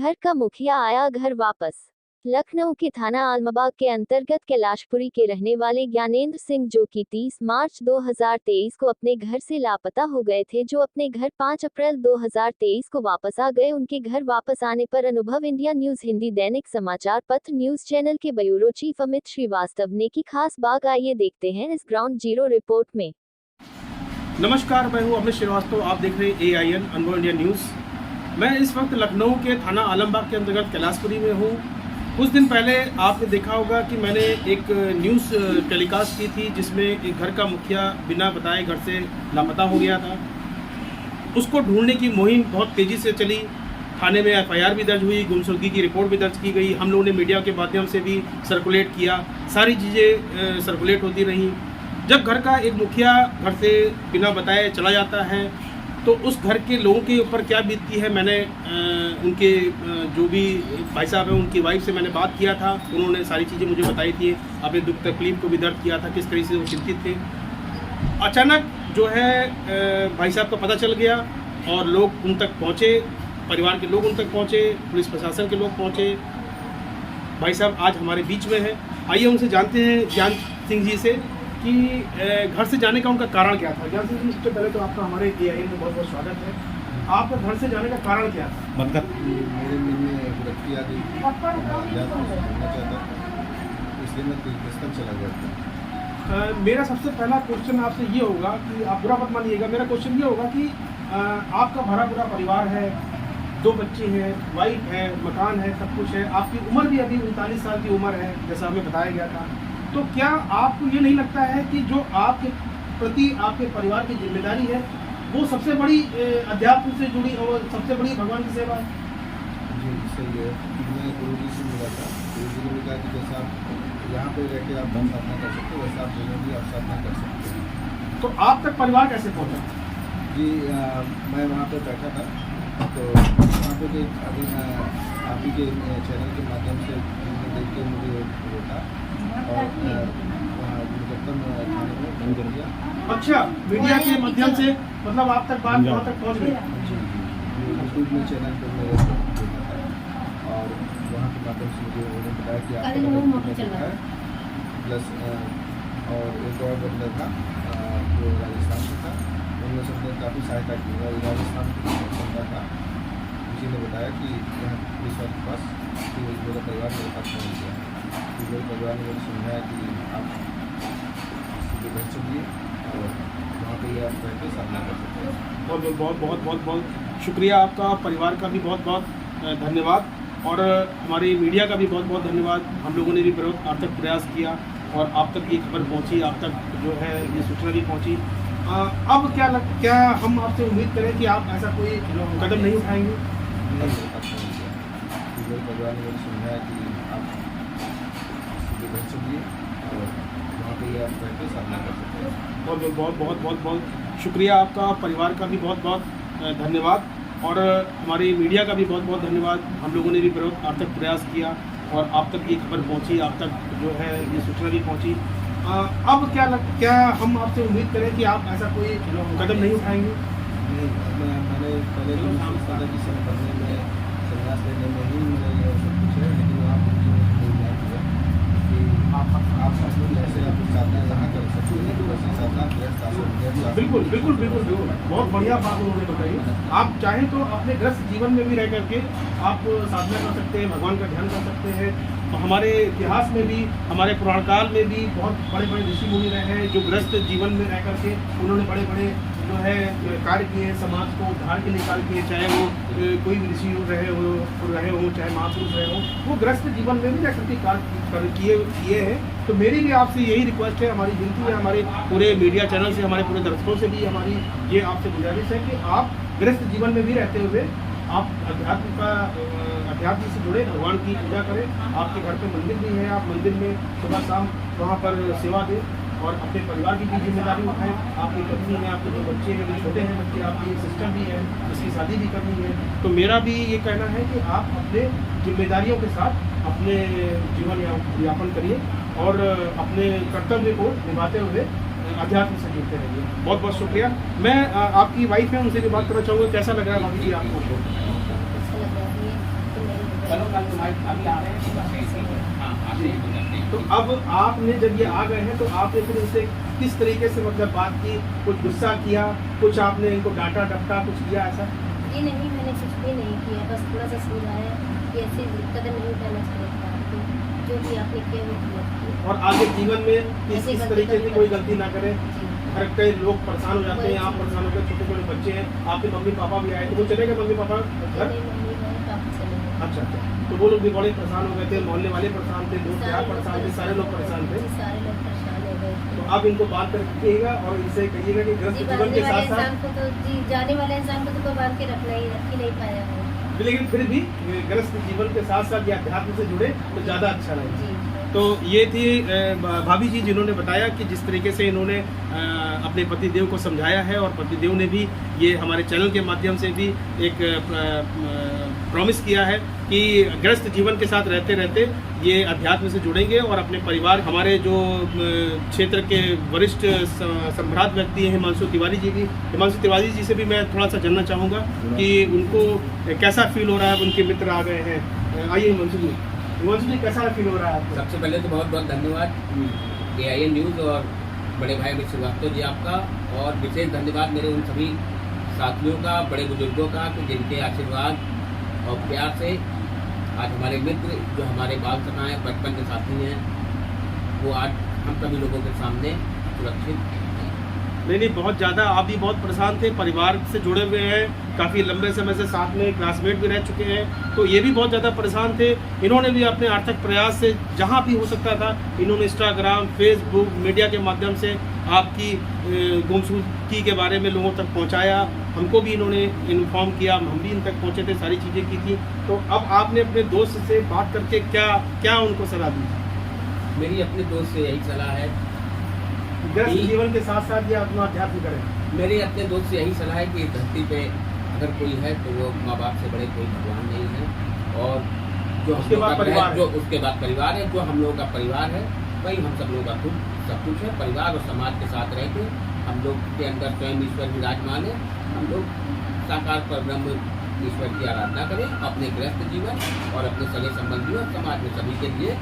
घर का मुखिया आया घर वापस। लखनऊ के थाना आलमबाग के अंतर्गत कैलाशपुरी के रहने वाले ज्ञानेंद्र सिंह, जो कि 30 मार्च 2023 को अपने घर से लापता हो गए थे, जो अपने घर 5 अप्रैल 2023 को वापस आ गए। उनके घर वापस आने पर अनुभव इंडिया न्यूज हिंदी दैनिक समाचार पत्र न्यूज चैनल के ब्यूरो चीफ अमित श्रीवास्तव ने की खास बात। आइए देखते हैं इस ग्राउंड जीरो रिपोर्ट में। नमस्कार, मैं हूं अमित श्रीवास्तव। आप देख रहे हैं AIN अनुभव इंडिया न्यूज़। मैं इस वक्त लखनऊ के थाना आलमबाग के अंतर्गत कैलाशपुरी में हूं। कुछ दिन पहले आपने देखा होगा कि मैंने एक न्यूज़ टेलीकास्ट की थी, जिसमें एक घर का मुखिया बिना बताए घर से लापता हो गया था। उसको ढूंढने की मुहिम बहुत तेज़ी से चली। थाने में FIR भी दर्ज हुई, गुमशुदगी की रिपोर्ट भी दर्ज की गई। हम लोगों ने मीडिया के माध्यम से भी सर्कुलेट किया, सारी चीज़ें सर्कुलेट होती रहीं। जब घर का एक मुखिया घर से बिना बताए चला जाता है तो उस घर के लोगों के ऊपर क्या बीतती है, मैंने उनके जो भी भाई साहब हैं उनकी वाइफ से मैंने बात किया था। उन्होंने सारी चीज़ें मुझे बताई थी, अपने दुख तकलीफ को भी दर्ज किया था, किस तरीके से वो चिंतित थे। अचानक जो है भाई साहब का पता चल गया और लोग उन तक पहुँचे, परिवार के लोग उन तक पहुँचे, पुलिस प्रशासन के लोग पहुँचे। भाई साहब आज हमारे बीच में हैं। आइए उनसे जानते हैं, ज्ञान सिंह जी से, कि घर से जाने का उनका कारण क्या था। ज्ञान सिंह जी, सबसे पहले तो आपका हमारे AIN में बहुत बहुत स्वागत है। आपका घर से जाने का कारण क्या था? मेरे मन में विरक्ति आ गई, सुनना चाहता, इसलिए मैं तीर्थस्थल चला गया था। मेरा सबसे पहला क्वेश्चन आपसे ये होगा कि आप बुरा मत मानिएगा। मेरा क्वेश्चन ये होगा कि आपका भरा पूरा परिवार है, 2 बच्चे हैं, वाइफ है, मकान है, सब कुछ है। आपकी उम्र भी अभी 39 साल की उम्र है, जैसा हमें बताया गया था। तो क्या आपको ये नहीं लगता है कि जो आपके प्रति आपके परिवार की जिम्मेदारी है वो सबसे बड़ी अध्यात्म से जुड़ी और सबसे बड़ी भगवान की सेवा है? जी सही है। मैं गुरु जी से मिला था, गुरु जी ने कहा कि जैसा आप यहाँ पे रह के आप साधना कर सकते हो, वैसा आप दोनों भी आप साधना कर सकते हो। तो आप तक परिवार कैसे पहुँचा? जी मैं वहाँ पे बैठा था, तो वहाँ पे अभी आप ही के चैनल के माध्यम से देख के मुझे रोका और निकटतम थाने में फोन कर दिया। अच्छा, मीडिया के माध्यम से मतलब आप तक बात वहाँ तक पहुँच गई? जी यूट्यूब में चैनल पर मैं देखा था और वहाँ के माध्यम से मुझे उन्होंने बताया कि आपका है प्लस और एक और बंदा था जो राजस्थान से था, उन्होंने सबने काफ़ी सहायता की। और राजस्थान बंदा था, किसी ने बताया कि यहाँ पुलिस वाले के पास कि मेरा परिवार मेरे पास पहुँच गया। तो मेरे परिवार ने मुझे समझाया कि आप सीधे घर चलिए और वहाँ पे आप रह के सामना कर सकते हैं। बहुत शुक्रिया आपका, परिवार का भी बहुत बहुत धन्यवाद और हमारी मीडिया का भी बहुत बहुत धन्यवाद। हम लोगों ने भी बहुत अर्थक प्रयास किया और आप तक ये खबर पहुंची, आप तक जो है ये सूचना भी पहुंची। अब क्या हम आपसे उम्मीद करें कि आप ऐसा कोई कदम नहीं उठाएंगे? मेरे परिवार ने मुझे समझाया कि आप सीधे घर चलिए और वहाँ पे आप रह के सामना कर सकते हैं। बहुत शुक्रिया आपका, परिवार का भी बहुत बहुत धन्यवाद और हमारी मीडिया का भी बहुत बहुत धन्यवाद। हम लोगों ने भी बहुत अर्थक प्रयास किया और आप तक ये खबर पहुंची, आप तक जो है ये सूचना भी पहुंची। अब क्या हम आपसे उम्मीद करें कि आप ऐसा कोई कदम नहीं उठाएंगे? मैंने पहले तो सोचता था कि सब पढ़ने में संन्यास लेने में ही मेरा सब कुछ है, लेकिन वहाँ मुझे ज्ञान दिया कि आप सब लोग ऐसे आप साधना यहाँ कर सकते हैं, वैसे साधना बिल्कुल बहुत बढ़िया बात उन्होंने बताई। आप चाहें तो अपने ग्रस्त जीवन में भी रह करके आप साधना कर सकते हैं, भगवान का ध्यान कर सकते हैं। तो हमारे इतिहास में भी, हमारे पुराण काल में भी बहुत बड़े बड़े ऋषि मुनि रहे हैं जो ग्रस्त जीवन में रह करके उन्होंने बड़े बड़े जो है कार्य किए, समाज को उद्धार के लिए कार्य किए। चाहे वो कोई भी ऋषि रहे हो, चाहे महापुरुष रहे हो, वो ग्रस्त जीवन में भी रह करके कार्य किए हैं। तो मेरी भी आपसे यही रिक्वेस्ट है, हमारी विनती है, हमारे पूरे मीडिया चैनल से, हमारे पूरे दर्शकों से भी हमारी ये आपसे गुजारिश है कि आप ग्रस्त जीवन में भी रहते हुए आप अध्यात्म से जुड़े, भगवान की पूजा करें। आपके घर पे मंदिर भी है, आप मंदिर में सुबह शाम वहाँ पर सेवा दें और अपने परिवार की भी जिम्मेदारी उठाएं। आपकी पत्नी है, आपके 2 बच्चे हैं, जो छोटे हैं बच्चे, आपकी एक सिस्टर भी है जिसकी शादी भी करनी है। तो मेरा भी ये कहना है कि आप अपने जिम्मेदारियों के साथ अपने जीवन यापन करिए और अपने कर्तव्य को निभाते हुए अध्यात्म से जुड़ते रहिए। बहुत बहुत शुक्रिया। मैं आपकी वाइफ है, उनसे भी बात करना चाहूँगा। कैसा लग रहा है भाभी जी आपको? अच्छा लग रहा है। तो मेरे अभी आ रहे हैं तो बस ऐसे ही हाँ आते हैं तो करते हैं। तो अब आपने जब ये आ गए हैं तो आपने फिर इनसे किस तरीके से मतलब बात की, कुछ गुस्सा किया, कुछ आपने इनको डांटा डपटा कुछ किया ऐसा? जी नहीं, मैंने कुछ भी नहीं किया, बस थोड़ा सा समझाया कि ऐसे कदम नहीं उठाना चाहिए था, तो जो भी आपने किया वो गलत किया। और आगे जीवन में इस ऐसी गलती तरीके की कभी कोई मत गलती ना करें। जी। हर कई लोग परेशान हो जाते हैं, आप परेशान हो गए, छोटे छोटे बच्चे हैं, आपके मम्मी पापा भी आए तो वो चले गए मम्मी पापा घर? मेरे मम्मी गए, पापा चले गए। अच्छा अच्छा, तो वो लोग भी बड़े परेशान हो गए थे, मोहल्ले वाले परेशान थे, दोस्त यार परेशान थे, सारे लोग परेशान थे। जी, सारे लोग परेशान हो गए थे। तो आप इनको बात करके कहिएगा और इनसे कहिएगा कि ग्रस्त जी, जीवन बांधने के वाले साथ साथ इंसान को तो जी, जाने वाले इंसान को तो कोई बांध के रख ही नहीं पाया वो। लेकिन फिर भी ग्रस्त जीवन के साथ साथ या अध्यात्म से जुड़े तो ज़्यादा अच्छा रहेगा। जी। तो ये थी भाभी जी जिन्होंने बताया कि जिस तरीके से इन्होंने अपने पतिदेव को समझाया है और पतिदेव ने भी ये हमारे चैनल के माध्यम से भी एक प्रॉमिस किया है कि ग्रस्त जीवन के साथ रहते रहते ये अध्यात्म से जुड़ेंगे और अपने परिवार, हमारे जो क्षेत्र के वरिष्ठ सम्राट व्यक्ति हैं हिमांशु तिवारी जी से भी मैं थोड़ा सा जानना चाहूँगा कि उनको कैसा फील हो रहा है, उनके मित्र आ गए हैं। आइए हिमांशु जी कैसा फील हो रहा है आपको? सबसे पहले तो बहुत बहुत धन्यवाद AIN न्यूज़ और बड़े भाई अमित श्रीवास्तव जी आपका, और विशेष धन्यवाद मेरे उन सभी साथियों का, बड़े बुजुर्गों का, कि जिनके आशीर्वाद और प्यार से आज हमारे मित्र जो हमारे बाल सखा हैं, बचपन के साथी हैं, वो आज हम सभी लोगों के सामने सुरक्षित हैं। नहीं, बहुत ज़्यादा आप भी बहुत परेशान थे, परिवार से जुड़े हुए हैं, काफ़ी लंबे समय से साथ में क्लासमेट भी रह चुके हैं, तो ये भी बहुत ज़्यादा परेशान थे। इन्होंने भी अपने आर्थिक प्रयास से जहाँ भी हो सकता था, इन्होंने इंस्टाग्राम, फेसबुक, मीडिया के माध्यम से आपकी गुमशुदगी के बारे में लोगों तक पहुँचाया। हमको भी इन्होंने इन्फॉर्म किया, हम भी इन तक पहुँचे थे, सारी चीज़ें की थी। तो अब आपने अपने दोस्त से बात करके क्या उनको सलाह दी? मेरी अपने दोस्त से यही सलाह है, ग्रस्त जीवन के साथ साथ ये अपना अध्यात्म करें। मेरे अपने दोस्त से यही सलाह है कि इस धरती पे अगर कोई है तो वो माँ बाप से बड़े कोई भगवान नहीं है, और जो हम उसके लोग बाद का परिवार जो उसके बाद परिवार है, जो हम लोगों का परिवार है वही हम सब लोगों का खुद सब कुछ है। परिवार और समाज के साथ रह के हम लोग के अंदर स्वयं ईश्वर विराजमान है। हम लोग साकार पर ब्रह्म ईश्वर की आराधना करें, अपने गृहस्थ जीवन और अपने सगे संबंधियों और समाज में सभी के लिए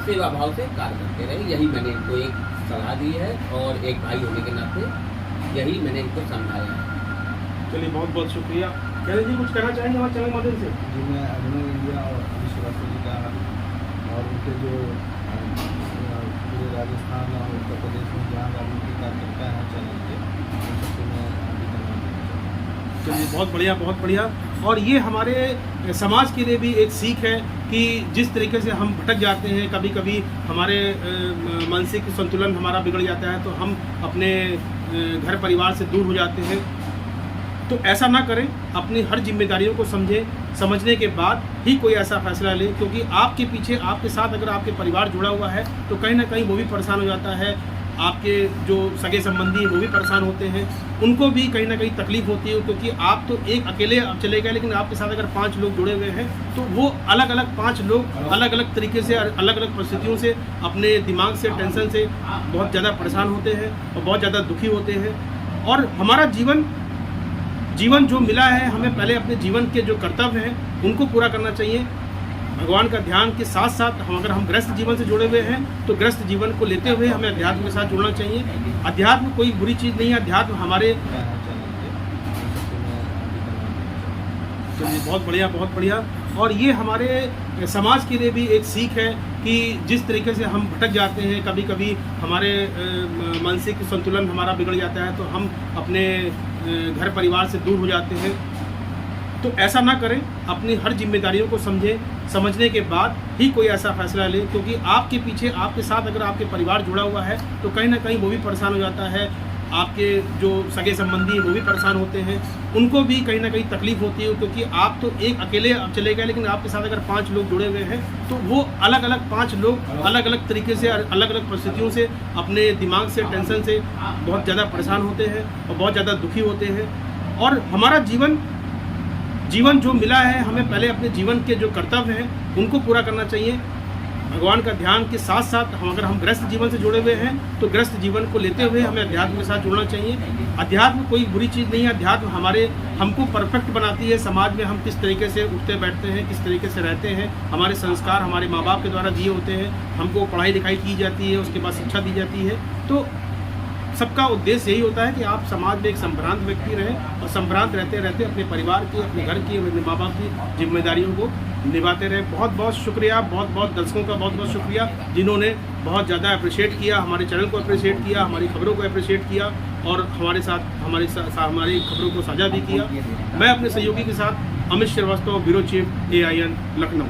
सेवा भाव से कार्य करते रहे। यही मैंने इनको एक सलाह दी है, और एक भाई होने के नाते यही मैंने इनको समझाया है। चलिए बहुत बहुत शुक्रिया। कहने जी कुछ कहना चाहेंगे हमारे चैनल के माध्यम से? जी, मैं अभिनव इंडिया और अमित श्रीवास्तव जी का और उनके जो पूरे राजस्थान और उत्तर प्रदेश में जहाँ राजनीतिक कार्यकर्ता हैं चैनल के, उन सबको मैं अभी धन्यवाद देना चाहूँगा। चलिए बहुत बढ़िया। और ये हमारे समाज के लिए भी एक सीख है कि जिस तरीके से हम भटक जाते हैं, कभी कभी हमारे मानसिक संतुलन हमारा बिगड़ जाता है, तो हम अपने घर परिवार से दूर हो जाते हैं। तो ऐसा ना करें, अपनी हर जिम्मेदारियों को समझने के बाद ही कोई ऐसा फैसला लें, क्योंकि आपके पीछे आपके साथ अगर आपके परिवार जुड़ा हुआ है तो कहीं ना कहीं वो भी परेशान हो जाता है। आपके जो सगे संबंधी वो भी परेशान होते हैं, उनको भी कहीं ना कहीं तकलीफ होती है, क्योंकि आप तो एक अकेले चले गए, लेकिन आपके साथ अगर 5 लोग जुड़े हुए हैं तो वो अलग अलग 5 लोग अलग अलग तरीके से, अलग अलग परिस्थितियों से, अपने दिमाग से, टेंशन से बहुत ज़्यादा परेशान होते हैं और बहुत ज़्यादा दुखी होते हैं। और हमारा जीवन जो मिला है, हमें पहले अपने जीवन के जो कर्तव्य हैं उनको पूरा करना चाहिए। भगवान का ध्यान के साथ साथ अगर हम ग्रस्त जीवन से जुड़े हुए हैं तो ग्रस्त जीवन को लेते हुए हमें अध्यात्म के साथ जुड़ना चाहिए। अध्यात्म कोई बुरी चीज़ नहीं है, अध्यात्म हमारे चलिए बहुत बढ़िया। और ये हमारे समाज के लिए भी एक सीख है कि जिस तरीके से हम भटक जाते हैं, कभी कभी हमारे मानसिक संतुलन हमारा बिगड़ जाता है, तो हम अपने घर परिवार से दूर हो जाते हैं। तो ऐसा ना करें, अपनी हर जिम्मेदारियों को समझने के बाद ही कोई ऐसा फैसला लें, क्योंकि आपके पीछे आपके साथ अगर आपके परिवार जुड़ा हुआ है तो कहीं ना कहीं वो भी परेशान हो जाता है। आपके जो सगे संबंधी वो भी परेशान होते हैं, उनको भी कहीं ना कहीं तकलीफ होती है, क्योंकि आप तो एक अकेले चले गए, लेकिन आपके साथ अगर 5 लोग जुड़े हुए हैं तो वो अलग अलग 5 लोग अलग अलग तरीके से, अलग अलग परिस्थितियों से, अपने दिमाग से, टेंशन से बहुत ज़्यादा परेशान होते हैं और बहुत ज़्यादा दुखी होते हैं। और हमारा जीवन जो मिला है, हमें पहले अपने जीवन के जो कर्तव्य हैं उनको पूरा करना चाहिए। भगवान का ध्यान के साथ साथ अगर हम गृहस्थ जीवन से जुड़े हुए हैं तो गृहस्थ जीवन को लेते हुए हमें अध्यात्म के साथ जुड़ना चाहिए। अध्यात्म कोई बुरी चीज़ नहीं है। अध्यात्म हमको परफेक्ट बनाती है। समाज में हम किस तरीके से उठते बैठते हैं, किस तरीके से रहते हैं, हमारे संस्कार हमारे माँ बाप के द्वारा दिए होते हैं, हमको पढ़ाई लिखाई की जाती है, उसके बाद शिक्षा दी जाती है। तो सबका उद्देश्य यही होता है कि आप समाज में एक संभ्रांत व्यक्ति रहें और संभ्रांत रहते रहते अपने परिवार की, अपने घर की, अपने माँ बाप की जिम्मेदारियों को निभाते रहे। बहुत बहुत शुक्रिया, बहुत बहुत दर्शकों का बहुत बहुत शुक्रिया जिन्होंने बहुत ज़्यादा अप्रिशिएट किया, हमारे चैनल को अप्रिशिएट किया, हमारी खबरों को अप्रिशिएट किया और हमारी खबरों को साझा भी किया। मैं अपने सहयोगी के साथ Amit Srivastava, bureau chief AIN Lucknow.